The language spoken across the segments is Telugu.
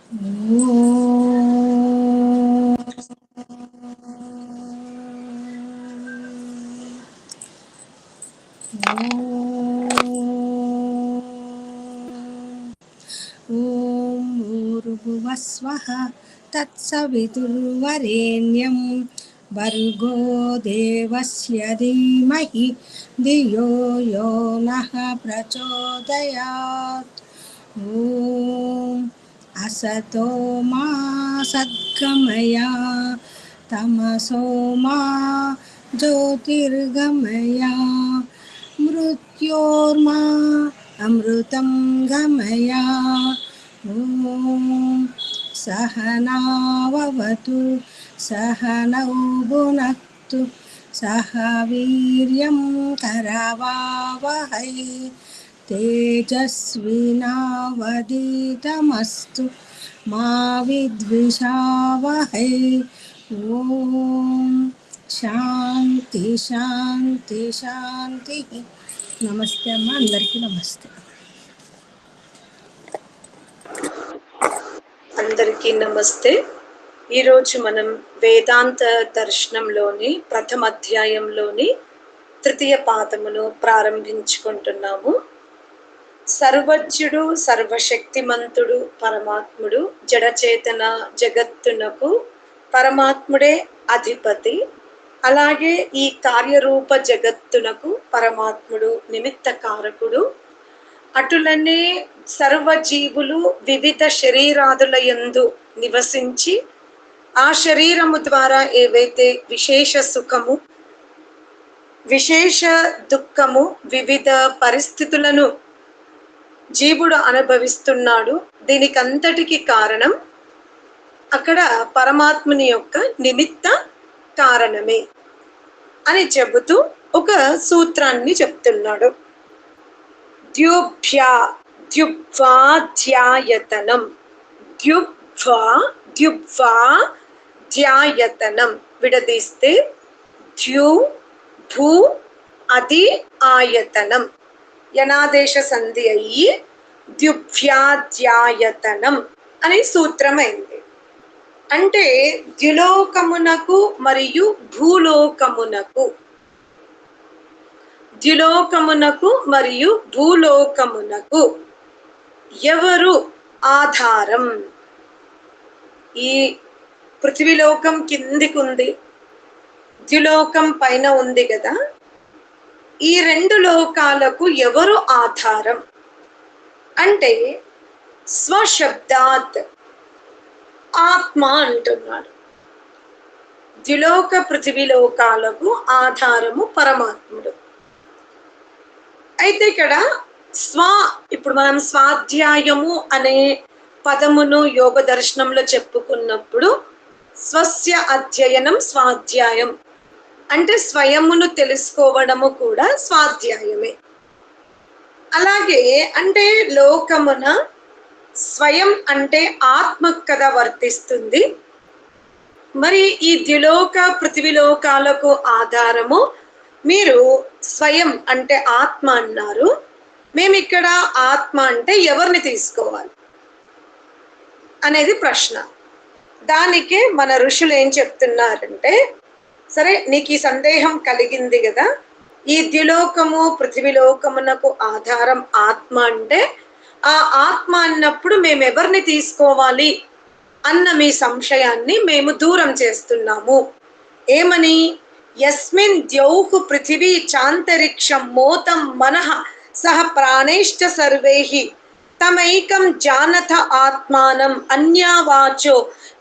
ఓం భూర్భువస్వః తత్సవితుర్వరేణ్యం భర్గో దేవస్య ధీమహి ధియో యో నః ప్రచోదయాత్. ఓం అసతో మా సద్గమయ తమసో మా జ్యోతిర్గమయ మృత్యోర్మా అమృతం గమయ. ఓం సహనావతు సహనౌ భునక్తు సహ వీర్యం కరవావహై తేజస్వినావధీతమస్తు మా విద్విషావహై. ఓం శాంతి శాంతి శాంతి. నమస్తే అమ్మ, అందరికీ నమస్తే. అందరికీ నమస్తే. ఈరోజు మనం వేదాంత దర్శనంలోని ప్రథమ అధ్యాయంలోని తృతీయ పాదమును ప్రారంభించుకుంటున్నాము. సర్వజ్ఞుడు సర్వశక్తిమంతుడు పరమాత్ముడు, జడచేతన జగత్తునకు పరమాత్ముడే అధిపతి. అలాగే ఈ కార్యరూప జగత్తునకు పరమాత్ముడు నిమిత్త కారకుడు. అటులనే సర్వజీవులు వివిధ శరీరాదుల యందు నివసించి ఆ శరీరము ద్వారా ఏవైతే విశేష సుఖము విశేష దుఃఖము వివిధ పరిస్థితులను జీవుడు అనుభవిస్తున్నాడు. దీనికంతటికి కారణం అక్కడ పరమాత్ముని యొక్క నిమిత్త కారణమే అని చెబుతూ ఒక సూత్రాన్ని చెప్తున్నాడు. ద్యుభ్యా ద్యుబ్వా ధ్యాయతనం, ద్యుబ్వా ద్యుబ్వా ధ్యాయతనం విడదీస్తే ద్యు భూ అది ఆయతనం యనాదేశ సంధి అయ్యి ద్యుభ్యాధ్యాయతనం అనే సూత్రమైంది. అంటే ద్యులోకమునకు మరియు భూలోకమునకు, ద్యులోకమునకు మరియు భూలోకమునకు ఎవరు ఆధారం? ఈ పృథ్వీలోకం కిందికి ఉంది, ద్యులోకం పైన ఉంది కదా. ఈ రెండు లోకాలకు ఎవరు ఆధారం అంటే స్వశబ్దాత్ ఆత్మ అంటున్నాడు. ద్యులోక పృథివీలోకాలకు ఆధారము పరమాత్ముడు. అయితే ఇక్కడ ఇప్పుడు మనం స్వాధ్యాయము అనే పదమును యోగ దర్శనంలో చెప్పుకున్నప్పుడు స్వస్య అధ్యయనం స్వాధ్యాయం అంటే స్వయమును తెలుసుకోవడము కూడా స్వాధ్యాయమే. అలాగే అంటే లోకమున స్వయం అంటే ఆత్మ కదా వర్తిస్తుంది. మరి ఈ ద్యులోక పృథివీలోకాలకు ఆధారము మీరు స్వయం అంటే ఆత్మ అన్నారు. మేము ఇక్కడ ఆత్మ అంటే ఎవరిని తీసుకోవాలి అనేది ప్రశ్న. దానికే మన ఋషులు ఏం చెప్తున్నారంటే, సరే నీకు ఈ సందేహం కలిగింది కదా, ఈ ద్యులోకము పృథివీలోకమునకు ఆధారం ఆత్మ అంటే ఆ ఆత్మ అన్నప్పుడు మేము ఎవరిని తీసుకోవాలి అన్న మీ సంశయాన్ని మేము దూరం చేస్తున్నాము. ఏమని? యస్మిన్ ద్యౌః పృథివీ చాంతరిక్షం మోతం మనః సహ ప్రాణైశ్చ సర్వైః తమైకం జానథ ఆత్మానం అన్యావాచో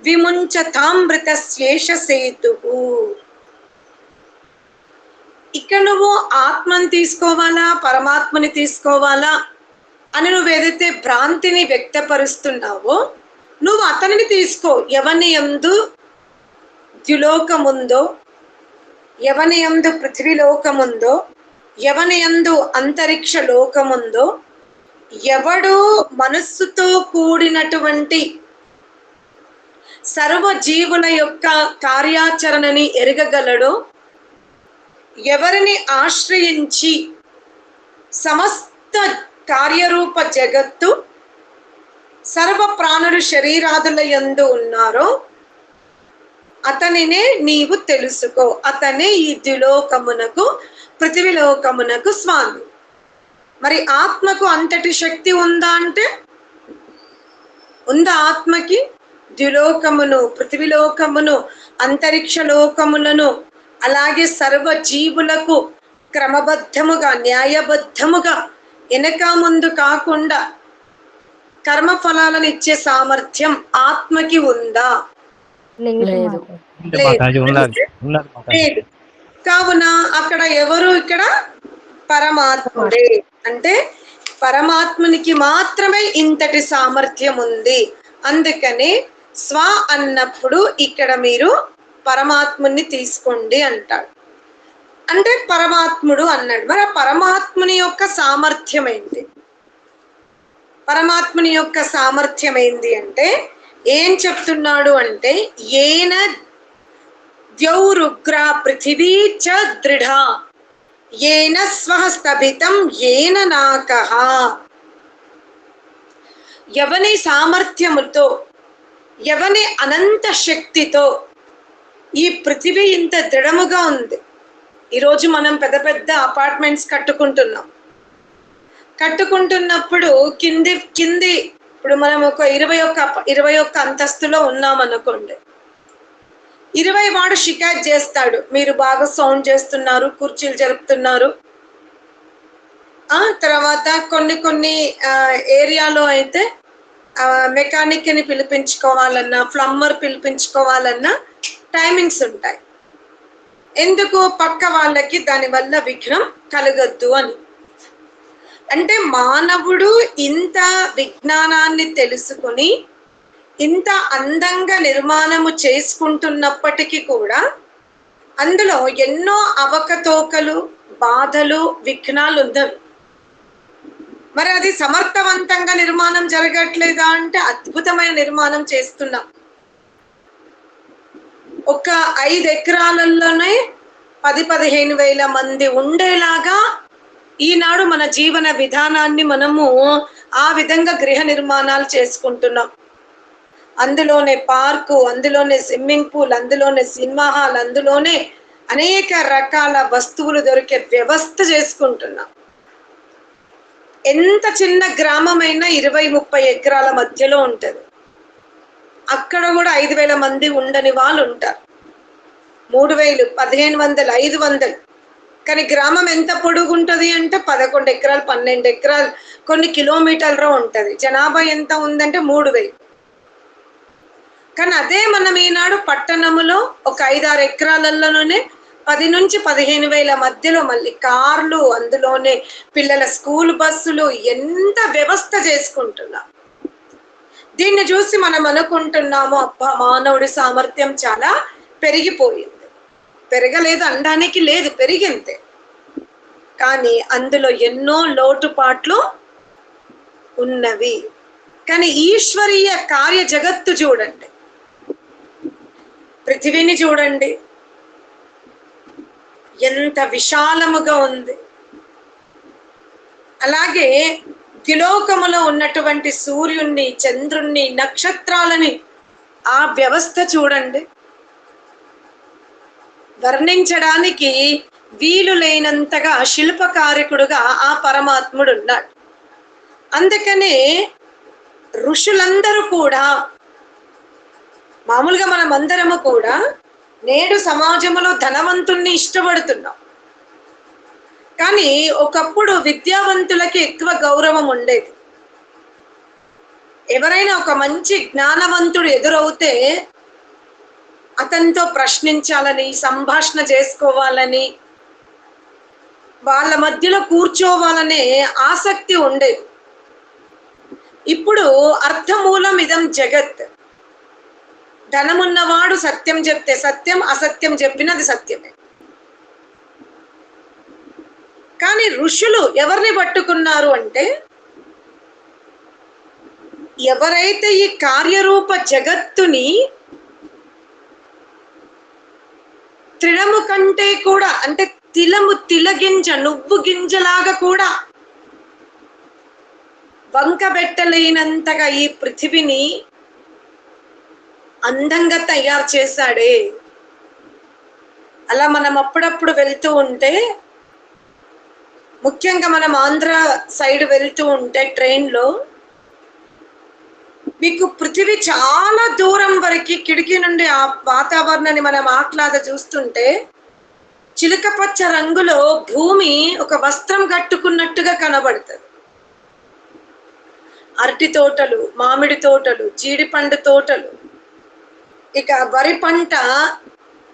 విముంచతామృతస్యేష సేతుః. ఇక్కడ నువ్వు ఆత్మని తీసుకోవాలా పరమాత్మని తీసుకోవాలా అని నువ్వు ఏదైతే భ్రాంతిని వ్యక్తపరుస్తున్నావో నువ్వు అతనిని తీసుకో. ఎవని యందు ద్యులోకముందో, ఎవని యందు పృథ్వీలోకముందో, ఎవని యందు అంతరిక్ష లోకముందో, ఎవడు మనస్సుతో కూడినటువంటి సర్వజీవుల యొక్క కార్యాచరణని ఎరగగలడో, ఎవరిని సర్వ ప్రాణులు శరీరాదుల యందు ఉన్నారో అతనినే నీవు తెలుసుకో. అతనే ఈ ద్విలోకమునకు పృథివిలోకమునకు స్వామి. మరి ఆత్మకు అంతటి శక్తి ఉందా అంటే ఉందా? ఆత్మకి ద్విలోకమును, పృథివిలోకమును, అంతరిక్ష లోకములను, అలాగే సర్వ జీవులకు క్రమబద్ధముగా, న్యాయబద్ధముగా, వెనక ముందు కాకుండా కర్మ ఫలాలను ఇచ్చే సామర్థ్యం ఆత్మకి ఉందా? లేదు. లేదు. కావున అక్కడ ఎవరు? ఇక్కడ పరమాత్ముడే. అంటే పరమాత్మునికి మాత్రమే ఇంతటి సామర్థ్యం ఉంది. అందుకనే స్వ అన్నప్పుడు ఇక్కడ మీరు పరమాత్ముని తీసుకోండి అంటాడు. అంటే పరమాత్ముడు అన్నాడు. మరి ఆ పరమాత్ముని యొక్క సామర్థ్యం ఏంటి? పరమాత్ముని యొక్క సామర్థ్యం ఏంటి అంటే ఏం చెప్తున్నాడు అంటే ఏన ద్యౌరుగ్ర పృథివీ చ దృఢ ఏన స్వః స్థభితం ఏన నాకః. ఎవని సామర్థ్యముతో, ఎవని అనంత శక్తితో ఈ పృథివీ ఇంత దృఢముగా ఉంది. ఈరోజు మనం పెద్ద పెద్ద అపార్ట్మెంట్స్ కట్టుకుంటున్నప్పుడు కింది ఇప్పుడు మనం ఒక 21 అంతస్తులో ఉన్నాం అనుకోండి. 20 వాడు షికాయత్ చేస్తాడు, మీరు బాగా సౌండ్ చేస్తున్నారు, కుర్చీలు జరుపుతున్నారు. తర్వాత కొన్ని ఏరియాలో అయితే మెకానిక్ని పిలిపించుకోవాలన్నా, ప్లంబర్ పిలిపించుకోవాలన్నా టైమింగ్స్ ఉంటాయి. ఎందుకు? పక్క వాళ్ళకి దానివల్ల విఘ్నం కలగద్దు అని. అంటే మానవుడు ఇంత విజ్ఞానాన్ని తెలుసుకుని ఇంత అందంగా నిర్మాణము చేసుకుంటున్నప్పటికీ కూడా అందులో ఎన్నో అవకతవకలు, బాధలు, విఘ్నాలు ఉన్నాయి. మరి అది సమర్థవంతంగా నిర్మాణం జరగట్లేదా అంటే అద్భుతమైన నిర్మాణం చేస్తున్నాం. ఒక 5 ఎకరాలలోనే 10-15 వేల మంది ఉండేలాగా ఈనాడు మన జీవన విధానాన్ని మనము ఆ విధంగా గృహ నిర్మాణాలు చేసుకుంటున్నాం. అందులోనే పార్కు, అందులోనే స్విమ్మింగ్ పూల్, అందులోనే సినిమా హాల్, అందులోనే అనేక రకాల వస్తువులు దొరికే వ్యవస్థ చేసుకుంటున్నాం. ఎంత చిన్న గ్రామమైనా 20-30 ఎకరాల మధ్యలో ఉంటుంది. అక్కడ కూడా 5,000 మంది ఉండని వాళ్ళు ఉంటారు. 3,000, 1,500, 500. కానీ గ్రామం ఎంత పొడుగు ఉంటుంది అంటే 11 ఎకరాలు, 12 ఎకరాలు, కొన్ని కిలోమీటర్లు ఉంటుంది. జనాభా ఎంత ఉందంటే 3,000. కానీ అదే మనం ఈనాడు పట్టణములో ఒక 5-6 ఎకరాలలోనే 10 నుంచి 15 వేల మధ్యలో మళ్ళీ కార్లు, అందులోనే పిల్లల స్కూల్ బస్సులు, ఎంత వ్యవస్థ చేసుకుంటున్నాం. దీన్ని చూసి మనం అనుకుంటున్నాము, అబ్బా మానవుడి సామర్థ్యం చాలా పెరిగిపోయింది. పెరగలేదు అనడానికి లేదు, పెరిగింది. కానీ అందులో ఎన్నో లోటుపాట్లు ఉన్నవి. కానీ ఈశ్వరీయ కార్య జగత్తు చూడండి, పృథివీని చూడండి, ఎంత విశాలముగా ఉంది. అలాగే ద్విలోకములో ఉన్నటువంటి సూర్యుణ్ణి, చంద్రుణ్ణి, నక్షత్రాలని, ఆ వ్యవస్థ చూడండి. వర్ణించడానికి వీలు లేనంతగా శిల్పకారకుడుగా ఆ పరమాత్ముడు ఉన్నాడు. అందుకనే ఋషులందరూ కూడా, మామూలుగా మనం అందరము కూడా నేడు సమాజంలో ధనవంతుల్ని ఇష్టపడుతున్నాం. కానీ ఒకప్పుడు విద్యావంతులకి ఎక్కువ గౌరవం ఉండేది. ఎవరైనా ఒక మంచి జ్ఞానవంతుడు ఎదురవుతే అతనితో ప్రశ్నించాలని, సంభాషణ చేసుకోవాలని, వాళ్ళ మధ్యలో కూర్చోవాలనే ఆసక్తి ఉండేది. ఇప్పుడు అర్థమూలం ఇదం జగత్. ధనమున్నవాడు సత్యం చెప్తే సత్యం, అసత్యం చెప్పినది సత్యమే. కానీ ఋషులు ఎవరిని పట్టుకున్నారు అంటే, ఎవరైతే ఈ కార్యరూప జగత్తుని తృణము కంటే కూడా, అంటే తిలగింజ, నువ్వు గింజలాగా కూడా వంకబెట్టలేనంతగా ఈ పృథివిని అందంగా తయారు చేశాడే. అలా మనం అప్పుడప్పుడు వెళ్తూ ఉంటే, ముఖ్యంగా మనం ఆంధ్ర సైడ్ వెళ్తూ ఉంటే ట్రైన్లో మీకు పృథివీ చాలా దూరం వరకు కిటికీ నుండి ఆ వాతావరణాన్ని మనం ఆహ్లాద చూస్తుంటే చిలుకపచ్చ రంగులో భూమి ఒక వస్త్రం కట్టుకున్నట్టుగా కనబడుతుంది. అరటి తోటలు, మామిడి తోటలు, జీడిపండు తోటలు, ఇక వరి పంట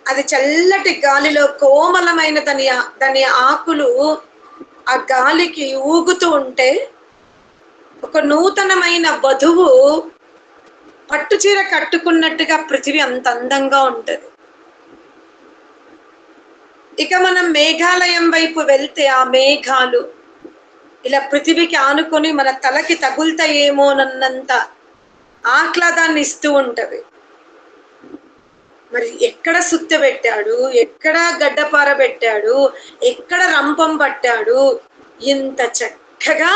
అది చల్లటి గాలిలో కోమలమైన దాని ఆకులు ఆ గాలికి ఊగుతూ ఉంటే ఒక నూతనమైన వధువు పట్టుచీర కట్టుకున్నట్టుగా పృథివీ అంత అందంగా ఉంటది. ఇక మనం మేఘాలయం వైపు వెళ్తే ఆ మేఘాలు ఇలా పృథివీకి ఆనుకొని మన తలకి తగులుతాయేమోనన్నంత ఆహ్లాదాన్ని ఇస్తూ ఉంటది. మరి ఎక్కడ సుత్త పెట్టాడు, ఎక్కడ గడ్డపార పెట్టాడు, ఎక్కడ రంపం పట్టాడు, ఇంత చక్కగా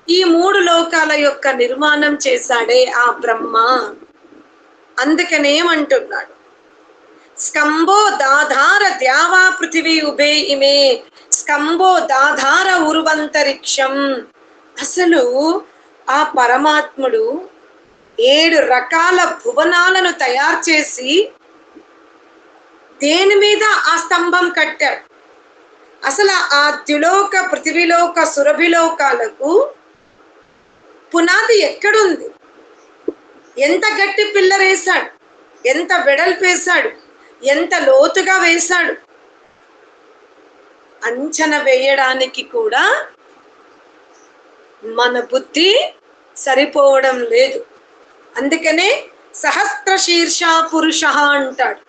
ఈ 3 లోకాల యొక్క నిర్మాణం చేశాడే ఆ బ్రహ్మ. అందుకనేమంటున్నాడు, స్కంభో దాధార ద్యావా పృథివీ ఉభే ఇమే స్కంభో దాధార ఉరువంతరిక్షం. అసలు ఆ పరమాత్ముడు 7 రకాల భువనాలను తయారు చేసి దేని మీద ఆ స్తంభం కట్టాడు. అసలు ఆ ద్యులోక, పృథివీలోక, సురభిలోకాలకు పునాది ఎక్కడుంది? ఎంత గట్టి పిల్లర్ వేశాడు, ఎంత వెడల్పు వేశాడు, ఎంత లోతుగా వేశాడు. అంచనా వేయడానికి కూడా మన బుద్ధి సరిపోవడం లేదు. అందుకనే సహస్ర శీర్ష పురుష అంటాడు.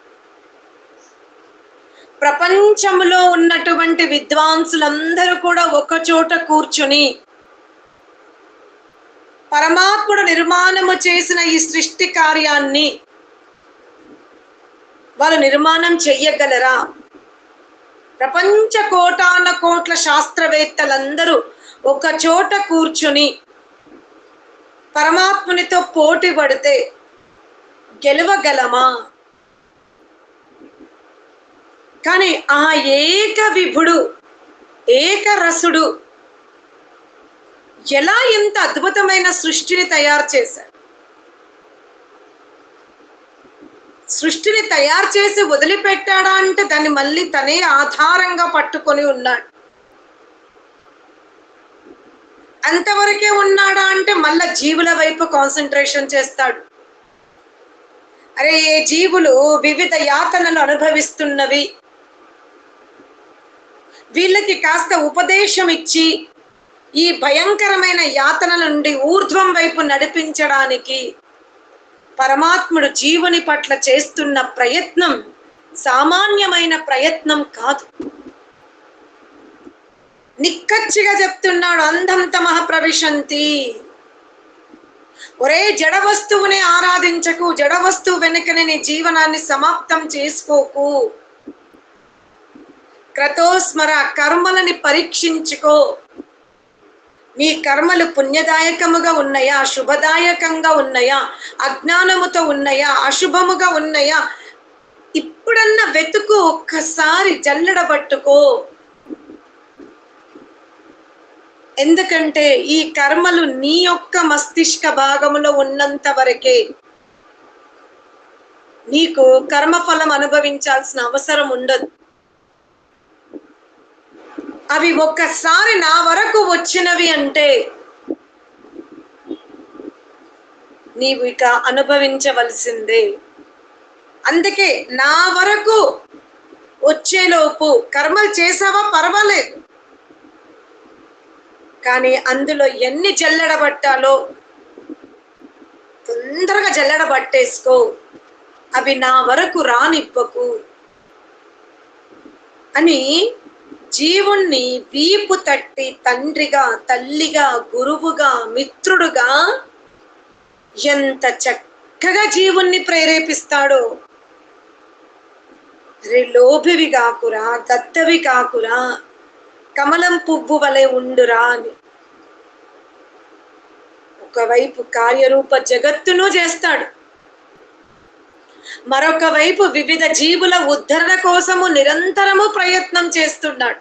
ప్రపంచంలో ఉన్నటువంటి విద్వాంసులందరూ కూడా ఒక చోట కూర్చుని పరమాత్ముడు నిర్మాణము చేసిన ఈ సృష్టి కార్యాన్ని వాళ్ళు నిర్మాణం చెయ్యగలరా? ప్రపంచ కోటాన కోట్ల శాస్త్రవేత్తలందరూ ఒక చోట కూర్చుని పరమాత్మునితో పోటీ పడితే గెలవగలమా? కానీ ఆ ఏక విభుడు, ఏక రసుడు ఎలా ఎంత అద్భుతమైన సృష్టిని తయారు చేశాడు. సృష్టిని తయారు చేసి వదిలిపెట్టాడా అంటే దాన్ని మళ్ళీ తనే ఆధారంగా పట్టుకొని ఉన్నాడు. అంతవరకే ఉన్నాడా అంటే మళ్ళా జీవుల వైపు కాన్సన్ట్రేషన్ చేస్తాడు. అరే, ఏ జీవులు వివిధ యాతనలు అనుభవిస్తున్నవి, వీళ్ళకి కాస్త ఉపదేశం ఇచ్చి ఈ భయంకరమైన యాతనల నుండి ఊర్ధ్వం వైపు నడిపించడానికి పరమాత్ముడు జీవుని పట్ల చేస్తున్న ప్రయత్నం సామాన్యమైన ప్రయత్నం కాదు. నిక్కచ్చిగా చెప్తున్నాడు, అంధం తమః ప్రవిశంతి. ఒరే, జడ వస్తువుని ఆరాధించకు, జడ వస్తువు వెనుకనే నీ జీవనాన్ని సమాప్తం చేసుకోకు. క్రతోస్మర, కర్మలని పరీక్షించుకో. నీ కర్మలు పుణ్యదాయకముగా ఉన్నాయా, శుభదాయకంగా ఉన్నాయా, అజ్ఞానముతో ఉన్నాయా, అశుభముగా ఉన్నాయా? ఇప్పుడన్నా వెతుకు, ఒక్కసారి జల్లెడబట్టుకో. ఎందుకంటే ఈ కర్మలు నీ యొక్క మస్తిష్క భాగంలో ఉన్నంత వరకే నీకు కర్మఫలం అనుభవించాల్సిన అవసరం ఉండదు. అవి ఒక్కసారి నా వరకు వచ్చినవి అంటే నీవు ఇక అనుభవించవలసిందే. అందుకే నా వరకు వచ్చేలోపు కర్మలు చేసావా పర్వాలేదు, కానీ అందులో ఎన్ని జల్లెడబట్టాలో తొందరగా జల్లెడబట్టేసుకో. అవి నా వరకు రానివ్వకు అని జీవుణ్ణి వీపు తట్టి తండ్రిగా, తల్లిగా, గురువుగా, మిత్రుడుగా ఎంత చక్కగా జీవుణ్ణి ప్రేరేపిస్తాడో. రే, లోభివి కాకురా, దత్తవి కాకురా, కమలం పువ్వు వలె ఉండురా అని. ఒకవైపు కార్యరూప జగత్తును చేస్తాడు, మరొక వైపు వివిధ జీవుల ఉద్ధరణ కోసము నిరంతరము ప్రయత్నం చేస్తున్నాడు.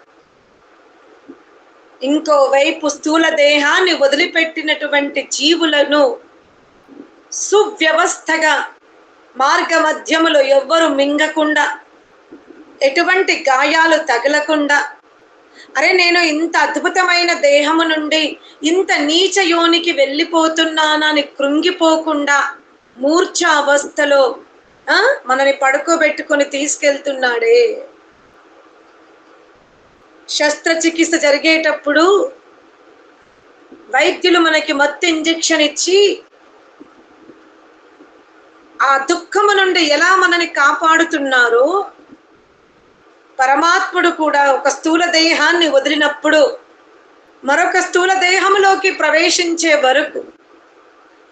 ఇంకోవైపు స్థూల దేహాన్ని వదిలిపెట్టినటువంటి జీవులను సువ్యవస్థగా మార్గ మధ్యములో ఎవ్వరు మింగకుండా, ఎటువంటి గాయాలు తగలకుండా, అరే నేను ఇంత అద్భుతమైన దేహము నుండి ఇంత నీచ యోనికి వెళ్ళిపోతున్నానని కృంగిపోకుండా మూర్ఛ అవస్థలో మనని పడుకోబెట్టుకొని తీసుకెళ్తున్నాడే. శస్త్రచికిత్స జరిగేటప్పుడు వైద్యులు మనకి మత్తు ఇంజెక్షన్ ఇచ్చి ఆ దుఃఖము నుండి ఎలా మనని కాపాడుతున్నారో, పరమాత్ముడు కూడా ఒక స్థూల దేహాన్ని వదిలినప్పుడు మరొక స్థూల దేహంలోకి ప్రవేశించే వరకు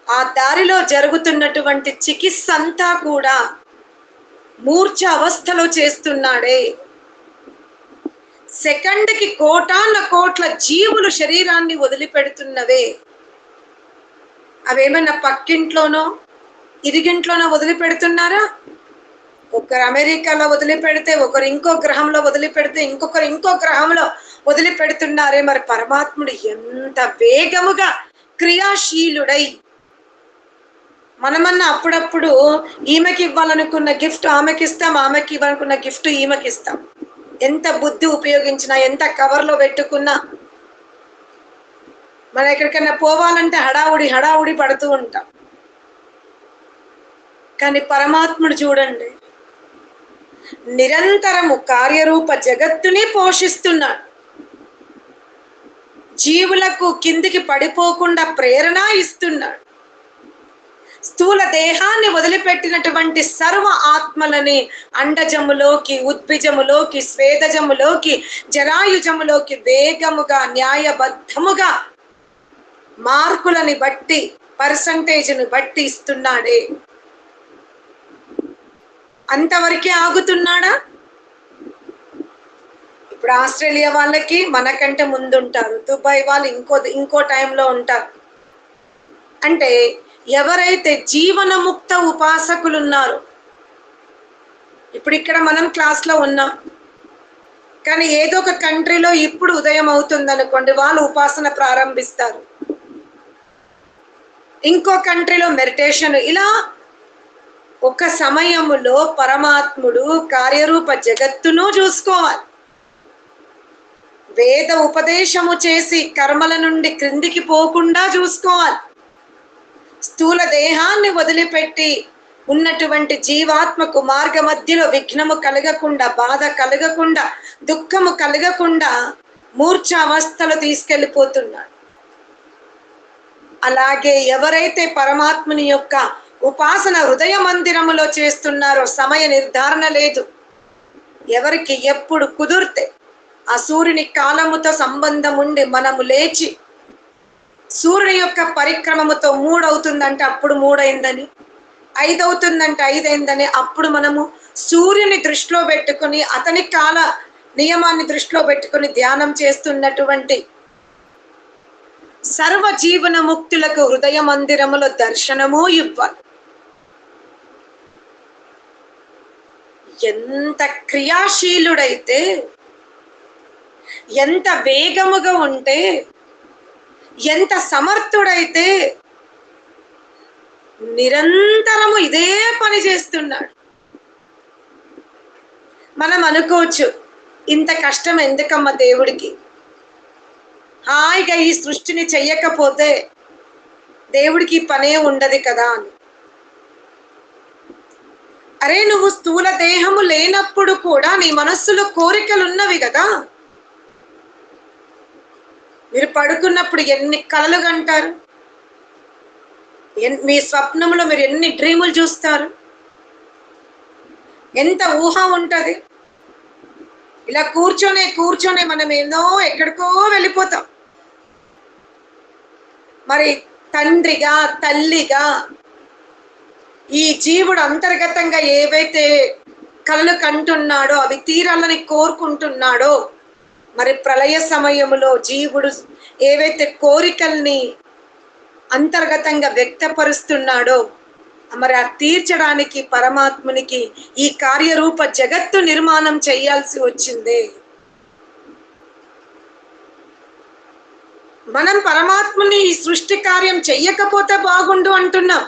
ఆ దారిలో జరుగుతున్నటువంటి చికిత్స అంతా కూడా మూర్ఛ అవస్థలో చేస్తున్నాడే. సెకండ్కి కోటాన కోట్ల జీవులు శరీరాన్ని వదిలిపెడుతున్నవే. అవేమన్నా పక్కింట్లోనో ఇరిగింట్లోనో వదిలిపెడుతున్నారా? ఒకరు అమెరికాలో వదిలిపెడితే, ఒకరు ఇంకో గ్రహంలో వదిలిపెడితే, ఇంకొకరు ఇంకో గ్రహంలో వదిలిపెడుతున్నారే. మరి పరమాత్ముడు ఎంత వేగముగా క్రియాశీలుడై, మనమన్నా అప్పుడప్పుడు ఈమెకి ఇవ్వాలనుకున్న గిఫ్ట్ ఆమెకి ఇస్తాం, ఆమెకి ఇవ్వాలనుకున్న గిఫ్ట్ ఈమెకి ఇస్తాం. ఎంత బుద్ధి ఉపయోగించినా, ఎంత కవర్లో పెట్టుకున్నా, మనం ఎక్కడికైనా పోవాలంటే హడావుడి పడుతూ ఉంటాం. కానీ పరమాత్ముడు చూడండి, నిరంతరము కార్యరూప జగత్తుని పోషిస్తున్నాడు. జీవులకు కిందికి పడిపోకుండా ప్రేరణ ఇస్తున్నాడు. స్థూల దేహాన్ని వదిలిపెట్టినటువంటి సర్వ ఆత్మలని అండజములోకి, ఉద్భిజములోకి, స్వేదజములోకి, జరాయుజములోకి వేగముగా, న్యాయబద్ధముగా మార్కులని బట్టి, పర్సంటేజ్ను బట్టి ఇస్తున్నాడే. అంతవరకే ఆగుతున్నాడా? ఇప్పుడు ఆస్ట్రేలియా వాళ్ళకి మనకంటే ముందుంటారు, దుబాయ్ వాళ్ళు ఇంకో టైంలో ఉంటారు. అంటే ఎవరైతే జీవనముక్త ఉపాసకులు ఉన్నారో, ఇప్పుడు ఇక్కడ మనం క్లాస్లో ఉన్నాం, కానీ ఏదో ఒక కంట్రీలో ఇప్పుడు ఉదయం అవుతుంది అనుకోండి, వాళ్ళు ఉపాసన ప్రారంభిస్తారు. ఇంకో కంట్రీలో మెడిటేషన్. ఇలా ఒక సమయములో పరమాత్ముడు కార్యరూప జగత్తును చూసుకోవాలి. వేద ఉపదేశము చేసి కర్మల నుండి క్రిందికి పోకుండా చూసుకోవాలి. స్థూల దేహాన్ని వదిలిపెట్టి ఉన్నటువంటి జీవాత్మకు మార్గ మధ్యలో విఘ్నము కలగకుండా, బాధ కలగకుండా, దుఃఖము కలగకుండా మూర్ఛ అవస్థలో తీసుకెళ్ళిపోతున్నాడు. అలాగే ఎవరైతే పరమాత్ముని యొక్క ఉపాసన హృదయ మందిరములో చేస్తున్నారో, సమయ నిర్ధారణ లేదు, ఎవరికి ఎప్పుడు కుదిరితే ఆ సూర్యుని కాలముతో సంబంధం ఉండి మనము లేచి సూర్యుని యొక్క పరిక్రమముతో 3 అవుతుందంటే అప్పుడు 3 అయిందని, 5 అవుతుందంటే 5 అయిందని, అప్పుడు మనము సూర్యుని దృష్టిలో పెట్టుకుని, అతని కాల నియమాన్ని దృష్టిలో పెట్టుకుని ధ్యానం చేస్తున్నటువంటి సర్వ జీవన ముక్తులకు హృదయ మందిరములో దర్శనము ఇవ్వాలి. ఎంత క్రియాశీలుడైతే, ఎంత వేగముగా ఉంటే, ఎంత సమర్థుడైతే నిరంతరము ఇదే పని చేస్తున్నాడు. మనం అనుకోవచ్చు, ఇంత కష్టం ఎందుకమ్మా దేవుడికి, హాయిగా ఈ సృష్టిని చెయ్యకపోతే దేవుడికి పనే ఉండదు కదా అని. అరే నువ్వు స్థూల దేహము లేనప్పుడు కూడా నీ మనస్సులో కోరికలు ఉన్నవి కదా. మీరు పడుకున్నప్పుడు ఎన్ని కలలు కంటారు, మీ స్వప్నంలో మీరు ఎన్ని డ్రీములు చూస్తారు, ఎంత ఊహ ఉంటది. ఇలా కూర్చొనే మనం ఏదో ఎక్కడికో వెళ్ళిపోతాం. మరి తండ్రిగా, తల్లిగా ఈ జీవుడు అంతర్గతంగా ఏవైతే కలలు కంటున్నాడో, అవి తీరాలని కోరుకుంటున్నాడో, మరి ప్రళయ సమయములో జీవుడు ఏవైతే కోరికల్ని అంతర్గతంగా వ్యక్తపరుస్తున్నాడో మరి ఆ తీర్చడానికి పరమాత్మునికి ఈ కార్యరూప జగత్తు నిర్మాణం చేయాల్సి వచ్చింది. మనం పరమాత్ముని ఈ సృష్టి కార్యం చెయ్యకపోతే బాగుండు అంటున్నాం.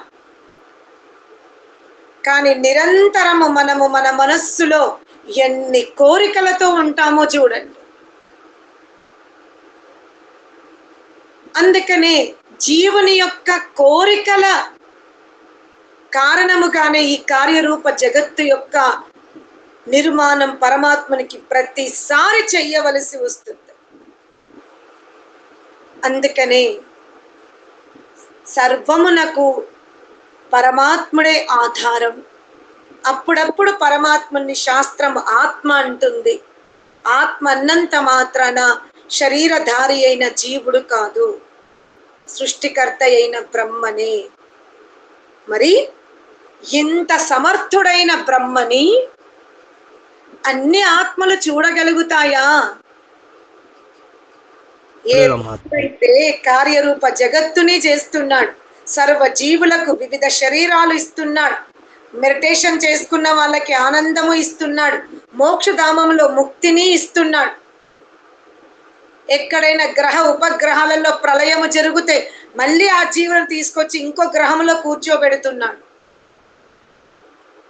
కానీ నిరంతరము మనము మన మనస్సులో ఎన్ని కోరికలతో ఉంటామో చూడండి. అందుకనే జీవుని యొక్క కోరికల కారణముగానే ఈ కార్యరూప జగత్తు యొక్క నిర్మాణం పరమాత్మనికి ప్రతిసారి చెయ్యవలసి వస్తుంది. అందుకనే సర్వమునకు పరమాత్ముడే ఆధారం. అప్పుడప్పుడు పరమాత్మని శాస్త్రం ఆత్మ అంటుంది. ఆత్మ అన్నంత మాత్రాన శరీరధారి అయిన జీవుడు కాదు, సృష్టికర్త అయిన బ్రహ్మనే. మరి ఇంత సమర్థుడైన బ్రహ్మని అన్ని ఆత్మలు చూడగలుగుతాయా? ఏదైతే కార్యరూప జగత్తుని చేస్తున్నాడు, సర్వ జీవులకు వివిధ శరీరాలు ఇస్తున్నాడు, మెడిటేషన్ చేసుకున్న వాళ్ళకి ఆనందము ఇస్తున్నాడు, మోక్షధామంలో ముక్తిని ఇస్తున్నాడు. ఎక్కడైనా గ్రహ ఉపగ్రహాలలో ప్రళయము జరిగితే మళ్ళీ ఆ జీవులను తీసుకొచ్చి ఇంకో గ్రహంలో కూర్చోబెడుతున్నాడు.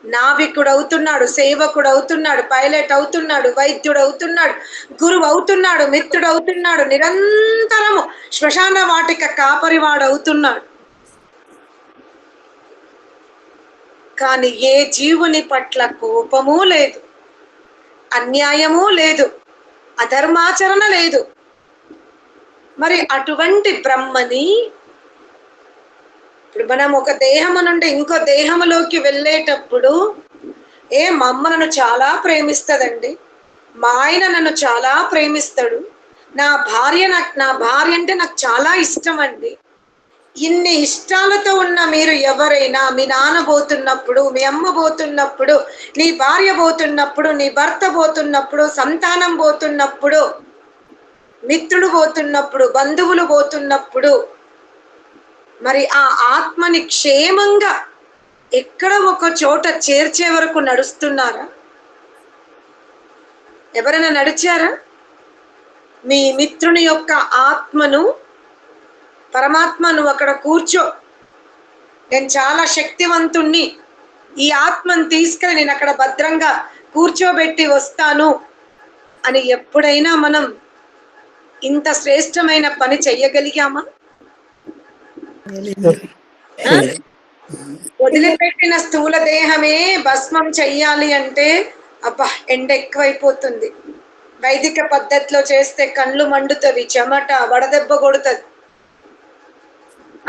నావికుడు అవుతున్నాడు, సేవకుడు అవుతున్నాడు, పైలట్ అవుతున్నాడు, వైద్యుడు అవుతున్నాడు, గురువు అవుతున్నాడు, మిత్రుడు అవుతున్నాడు, నిరంతరము శ్మశాన వాటిక కాపరివాడు అవుతున్నాడు. కానీ ఏ జీవుని పట్ల కోపము లేదు, అన్యాయము లేదు, అధర్మాచరణ లేదు. మరి అటువంటి బ్రహ్మని ఇప్పుడు మనం ఒక దేహము నుండి ఇంకో దేహములోకి వెళ్ళేటప్పుడు మా అమ్మ నన్ను చాలా ప్రేమిస్తుందండి, మా ఆయన నన్ను చాలా ప్రేమిస్తాడు, నా భార్య అంటే నాకు చాలా ఇష్టం అండి. ఇన్ని ఇష్టాలతో ఉన్న మీరు ఎవరైనా మీ నాన్న పోతున్నప్పుడు, మీ అమ్మ పోతున్నప్పుడు, నీ భార్య పోతున్నప్పుడు, నీ భర్త పోతున్నప్పుడు, సంతానం పోతున్నప్పుడు, మిత్రుడు పోతున్నప్పుడు, బంధువులు పోతున్నప్పుడు మరి ఆ ఆత్మని క్షేమంగా ఎక్కడ ఒక చోట చేర్చే వరకు నడుస్తున్నారా? ఎవరైనా నడిచారా? మీ మిత్రుని యొక్క ఆత్మను పరమాత్మ నువ్వు అక్కడ కూర్చో, నేను చాలా శక్తివంతుణ్ణి, ఈ ఆత్మను తీసుకెళ్ళి నేను అక్కడ భద్రంగా కూర్చోబెట్టి వస్తాను అని ఎప్పుడైనా మనం ఇంత శ్రేష్టమైన పని చెయ్యగలిగామా? వదిలిపెట్టిన స్థూల దేహమే భస్మం చెయ్యాలి అంటే అబ్బా ఎండ ఎక్కువైపోతుంది, వైదిక పద్ధతిలో చేస్తే కళ్ళు మండుతుంది, చెమట వడదెబ్బ కొడుతుంది.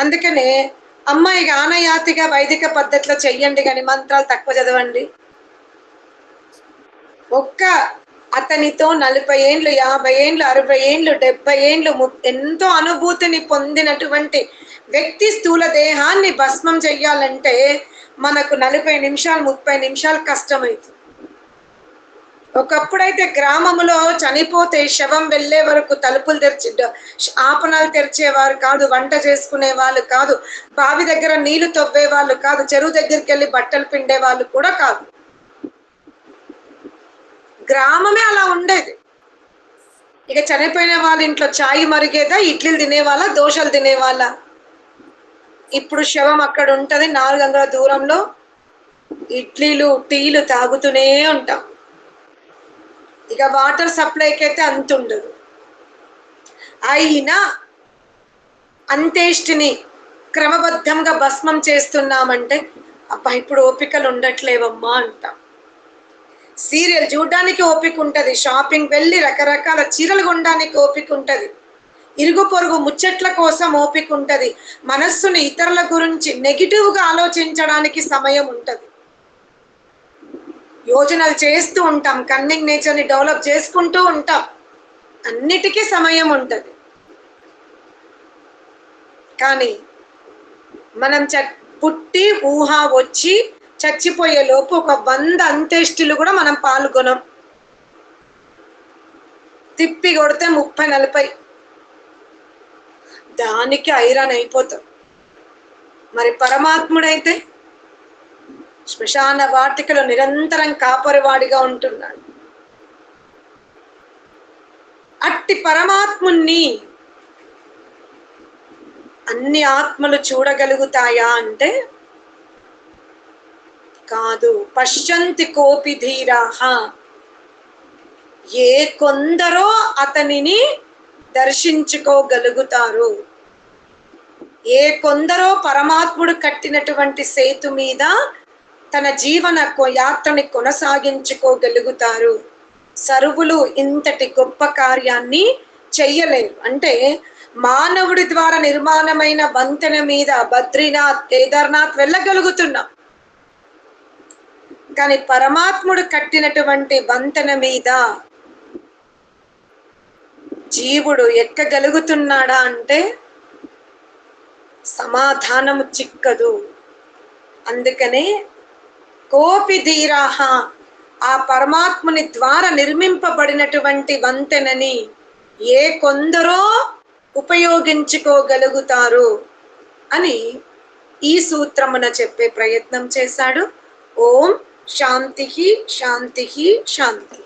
అందుకనే అమ్మాయి ఆనయాతిగా వైదిక పద్ధతిలో చెయ్యండి, కానీ మంత్రాలు తక్కువ చదవండి. ఒక్క అతనితో 40 ఏండ్లు, 50 ఏండ్లు, 60 ఏండ్లు, 70 ఏండ్లు ఎంతో అనుభూతిని పొందినటువంటి వ్యక్తి స్థూల దేహాన్ని భస్మం చెయ్యాలంటే మనకు 40 నిమిషాలు 30 నిమిషాలు కష్టమైంది. ఒకప్పుడైతే గ్రామంలో చనిపోతే శవం వెళ్ళే వరకు తలుపులు తెరిచి ఆపనాలు తెరిచేవారు కాదు, వంట చేసుకునే వాళ్ళు కాదు, బావి దగ్గర నీళ్లు తవ్వే వాళ్ళు కాదు, చెరువు దగ్గరికి వెళ్ళి బట్టలు పిండే వాళ్ళు కూడా కాదు. గ్రామమే అలా ఉండేది. ఇక చనిపోయిన వాళ్ళ ఇంట్లో చాయ్ మరిగేదా, ఇడ్లీలు తినేవాళ్ళ, దోశలు తినేవాళ్ళ? ఇప్పుడు శవం అక్కడ ఉంటది, 4 అంగుళాల దూరంలో ఇడ్లీలు టీలు తాగుతూనే ఉంటాం. ఇక వాటర్ సప్లైకి అయితే అంత ఉండదు. అయినా అంతేష్టిని క్రమబద్ధంగా భస్మం చేస్తున్నామంటే అబ్బా ఇప్పుడు ఓపికలు ఉండట్లేవమ్మా అంటాం. సీరియల్ చూడడానికి ఓపిక ఉంటుంది, షాపింగ్ వెళ్ళి రకరకాల చీరలు కొనడానికి ఓపిక ఉంటుంది, ఇరుగు పొరుగు ముచ్చట్ల కోసం ఓపిక ఉంటుంది, మనస్సుని ఇతరుల గురించి నెగిటివ్గా ఆలోచించడానికి సమయం ఉంటుంది, యోజనలు చేస్తూ ఉంటాం, కన్నింగ్ నేచర్ని డెవలప్ చేసుకుంటూ ఉంటాం, అన్నిటికీ సమయం ఉంటుంది. కానీ మనం పుట్టి ఊహ వచ్చి చచ్చిపోయే లోపు ఒక 100 అంత్యేష్టిలు కూడా మనం పాల్గొనం. తిప్పి కొడితే 30-40 దానికి ఐరాన్ అయిపోతాం. మరి పరమాత్ముడైతే శ్మశాన వాటికలో నిరంతరం కాపరివాడిగా ఉంటున్నాడు. అట్టి పరమాత్ముణ్ణి అన్ని ఆత్మలు చూడగలుగుతాయా అంటే కాదు. పశ్యంతి కోపి ధీరాహ, ఏ కొందరో అతనిని దర్శించుకోగలుగుతారు. ఏ కొందరో పరమాత్ముడు కట్టినటువంటి సేతు మీద తన జీవన యాత్రని కొనసాగించుకోగలుగుతారు. సర్వులు ఇంతటి గొప్ప కార్యాన్ని చెయ్యలేరు. అంటే మానవుడి ద్వారా నిర్మాణమైన వంతెన మీద బద్రీనాథ్, కేదార్నాథ్ వెళ్ళగలుగుతున్నాం, కానీ పరమాత్ముడు కట్టినటువంటి వంతెన మీద జీవుడు ఎక్కగలుగుతున్నాడా అంటే సమాధానము చిక్కదు. అందుకనే కోపి ధీరాహ, ఆ పరమాత్ముని ద్వారా నిర్మింపబడినటువంటి వంతెనని ఏ కొందరో ఉపయోగించుకోగలుగుతారు అని ఈ సూత్రమున చెప్పే ప్రయత్నం చేశాడు. ఓం శాంతి శాంతి శాంతి.